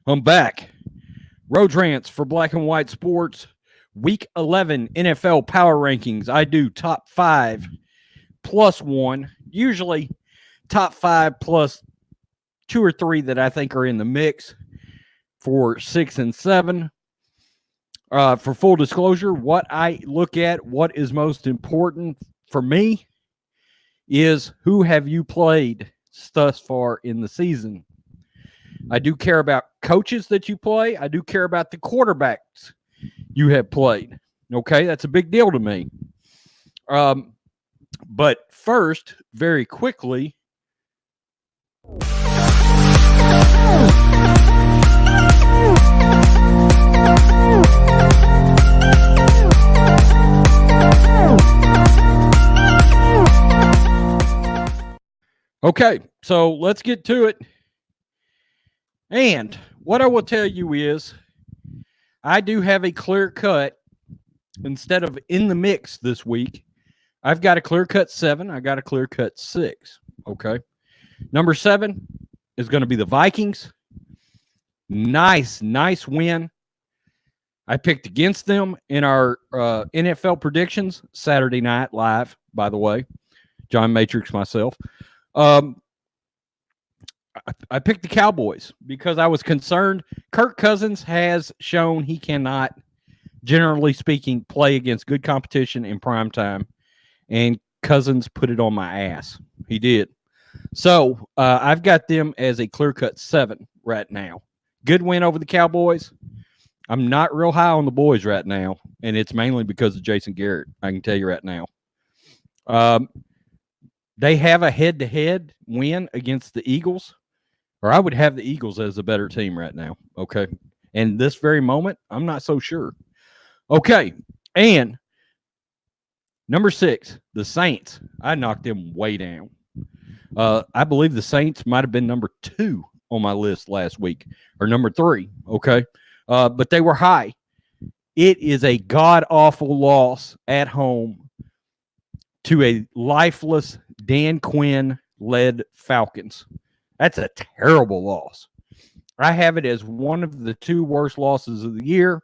I'm back. Road Rants for Black and White Sports. Week 11 NFL Power Rankings. I do top 5 plus 1. Usually top 5 plus 2 or 3 that I think are in the mix for 6 and 7. For full disclosure, what I look at, what is most important for me is who have you played thus far in the season. I do care about coaches that you play. I do care about the quarterbacks you have played. Okay, that's a big deal to me. But first, very quickly, okay, so let's get to it. And what I will tell you is I do have a clear cut. Instead of in the mix this week, I've got a clear cut 7. I got a clear cut 6. Okay. Number 7 is going to be the Vikings. Nice win. I picked against them in our NFL predictions Saturday night live, by the way. John Matrix, myself. I picked the Cowboys because I was concerned. Kirk Cousins has shown he cannot, generally speaking, play against good competition in prime time, and Cousins put it on my ass. He did. So I've got them as a clear-cut 7 right now. Good win over the Cowboys. I'm not real high on the boys right now, and it's mainly because of Jason Garrett. I can tell you right now. They have a head-to-head win against the Eagles, or I would have the Eagles as a better team right now, okay? And this very moment, I'm not so sure. Okay, and number 6, the Saints. I knocked them way down. I believe the Saints might have been number 2 on my list last week, or number 3, okay? But they were high. It is a god-awful loss at home to a lifeless Dan Quinn-led Falcons. That's a terrible loss. I have it as one of the 2 worst losses of the year.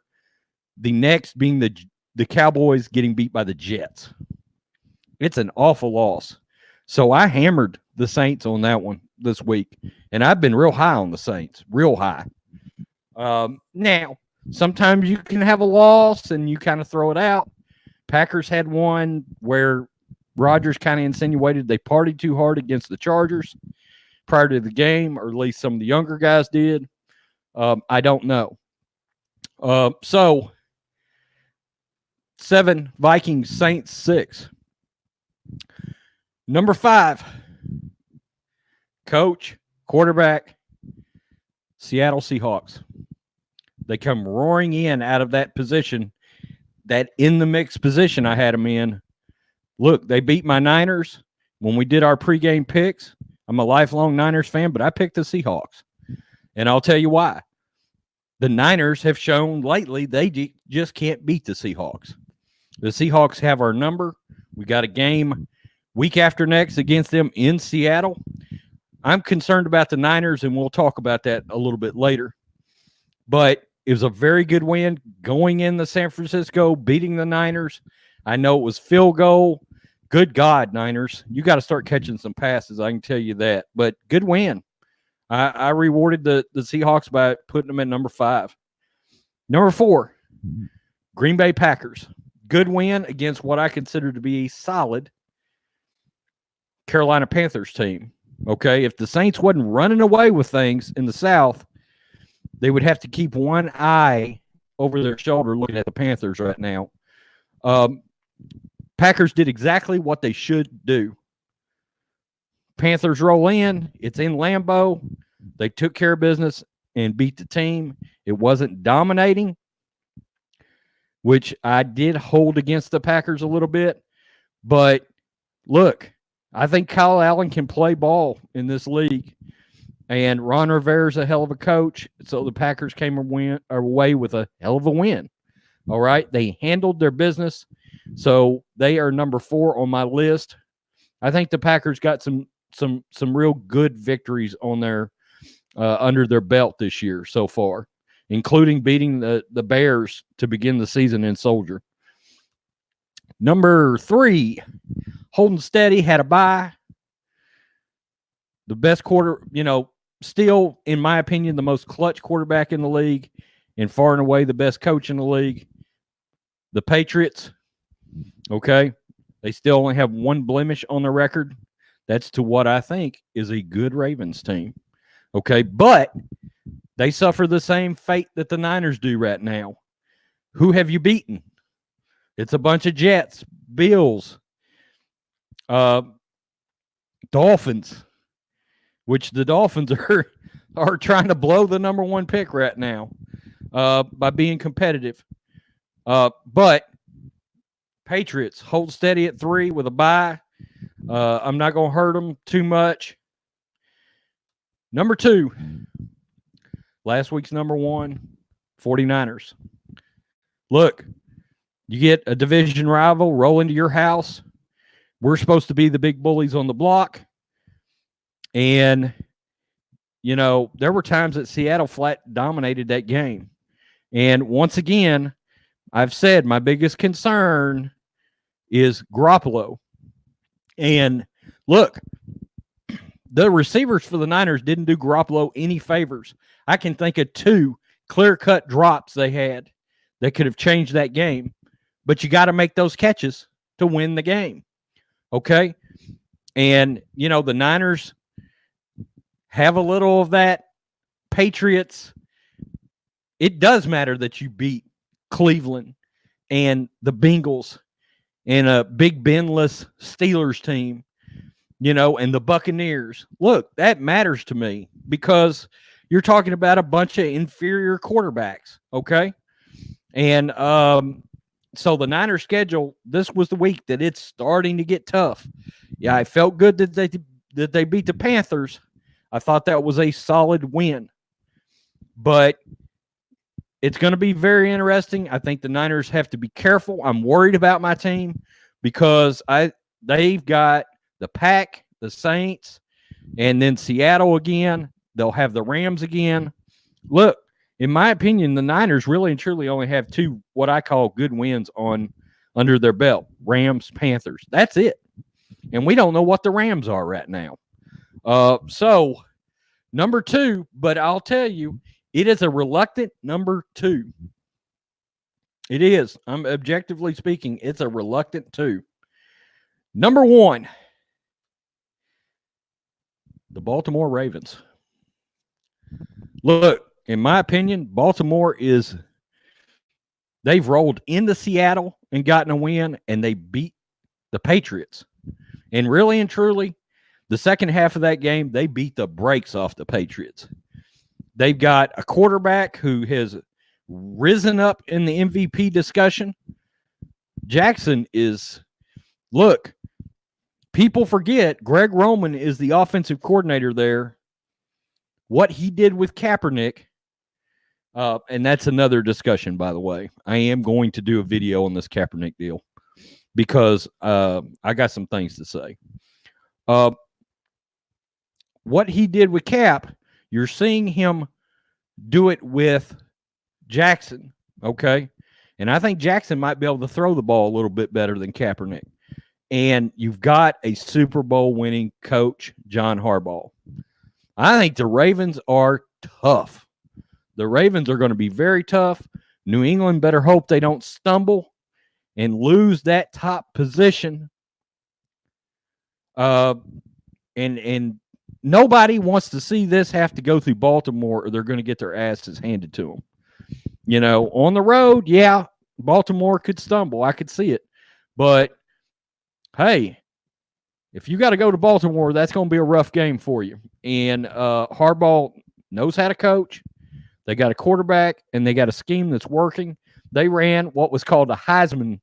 The next being the Cowboys getting beat by the Jets. It's an awful loss. So I hammered the Saints on that one this week. And I've been real high on the Saints. Real high. Now, sometimes you can have a loss and you kind of throw it out. Packers had one where Rodgers kind of insinuated they partied too hard against the Chargers prior to the game, or at least some of the younger guys did. I don't know. So 7, Vikings, Saints, 6. Number 5, coach, quarterback, Seattle Seahawks. They come roaring in out of that position, that in the mix position I had them in. Look, they beat my Niners when we did our pregame picks. I'm a lifelong Niners fan, but I picked the Seahawks. And I'll tell you why. The Niners have shown lately they just can't beat the Seahawks. The Seahawks have our number. We got a game week after next against them in Seattle. I'm concerned about the Niners, and we'll talk about that a little bit later. But it was a very good win going into San Francisco, beating the Niners. I know it was field goal. Good God, Niners. You got to start catching some passes, I can tell you that. But good win. I rewarded the Seahawks by putting them at number 5. Number 4, Green Bay Packers. Good win against what I consider to be a solid Carolina Panthers team. Okay, if the Saints wasn't running away with things in the South, they would have to keep one eye over their shoulder looking at the Panthers right now. Packers did exactly what they should do. Panthers roll in. It's in Lambeau. They took care of business and beat the team. It wasn't dominating, which I did hold against the Packers a little bit. But look, I think Kyle Allen can play ball in this league. And Ron Rivera's a hell of a coach. So the Packers came away with a hell of a win. All right. They handled their business. So they are number 4 on my list. I think the Packers got some real good victories on their under their belt this year so far, including beating the Bears to begin the season in Soldier. Number 3, holding steady, had a bye. The best still, in my opinion, the most clutch quarterback in the league and far and away the best coach in the league. The Patriots, okay, they still only have one blemish on their record. That's to what I think is a good Ravens team, okay? But they suffer the same fate that the Niners do right now. Who have you beaten? It's a bunch of Jets, Bills, Dolphins, which the Dolphins are trying to blow the number 1 pick right now by being competitive. But Patriots hold steady at 3 with a bye. I'm not going to hurt them too much. Number 2, last week's number 1, 49ers. Look, you get a division rival roll into your house. We're supposed to be the big bullies on the block. And, there were times that Seattle flat dominated that game. And once again, I've said my biggest concern is Garoppolo. And look, the receivers for the Niners didn't do Garoppolo any favors. I can think of 2 clear-cut drops they had that could have changed that game. But you got to make those catches to win the game. Okay? And, the Niners have a little of that. Patriots, it does matter that you beat Cleveland and the Bengals and a Big Benless Steelers team, and the Buccaneers. Look, that matters to me because you're talking about a bunch of inferior quarterbacks, okay? And so the Niners schedule, this was the week that it's starting to get tough. Yeah, I felt good that they beat the Panthers. I thought that was a solid win. But it's going to be very interesting. I think the Niners have to be careful. I'm worried about my team because they've got the Pack, the Saints, and then Seattle again. They'll have the Rams again. Look, in my opinion, the Niners really and truly only have 2 what I call good wins under their belt. Rams, Panthers. That's it. And we don't know what the Rams are right now. So, number 2, but I'll tell you, it is a reluctant number 2. It is. I'm objectively speaking, it's a reluctant 2. Number 1, the Baltimore Ravens. Look, in my opinion, Baltimore they've rolled into Seattle and gotten a win, and they beat the Patriots. And really and truly, the second half of that game, they beat the brakes off the Patriots. They've got a quarterback who has risen up in the MVP discussion. Jackson look, people forget Greg Roman is the offensive coordinator there. What he did with Kaepernick, and that's another discussion, by the way. I am going to do a video on this Kaepernick deal because I got some things to say. What he did with Cap, you're seeing him do it with Jackson, okay? And I think Jackson might be able to throw the ball a little bit better than Kaepernick. And you've got a Super Bowl winning coach, John Harbaugh. I think the Ravens are tough. The Ravens are going to be very tough. New England better hope they don't stumble and lose that top position. And nobody wants to see this have to go through Baltimore or they're going to get their asses handed to them. On the road, yeah, Baltimore could stumble. I could see it. But, hey, if you got to go to Baltimore, that's going to be a rough game for you. And Harbaugh knows how to coach. They got a quarterback, and they got a scheme that's working. They ran what was called a Heisman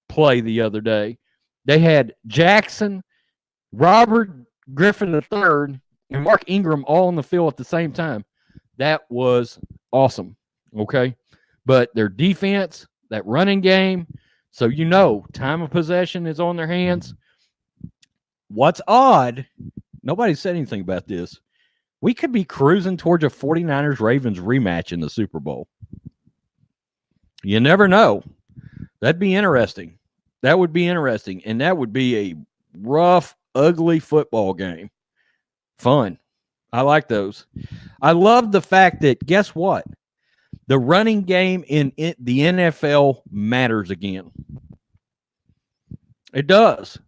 play the other day. They had Jackson, Robert Griffin III, and Mark Ingram all on the field at the same time. That was awesome, okay? But their defense, that running game, so time of possession is on their hands. What's odd, nobody said anything about this. We could be cruising towards a 49ers-Ravens rematch in the Super Bowl. You never know. That'd be interesting. That would be interesting. And that would be a rough, ugly football game. Fun. I like those. I love the fact that, guess what? The running game in the NFL matters again. It does.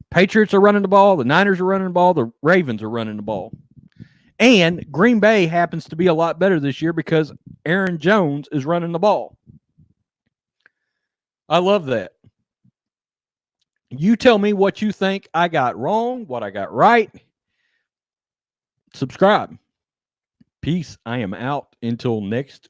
Patriots are running the ball. The Niners are running the ball. The Ravens are running the ball. And Green Bay happens to be a lot better this year because Aaron Jones is running the ball. I love that. You tell me what you think I got wrong, what I got right. Subscribe. Peace. I am out until next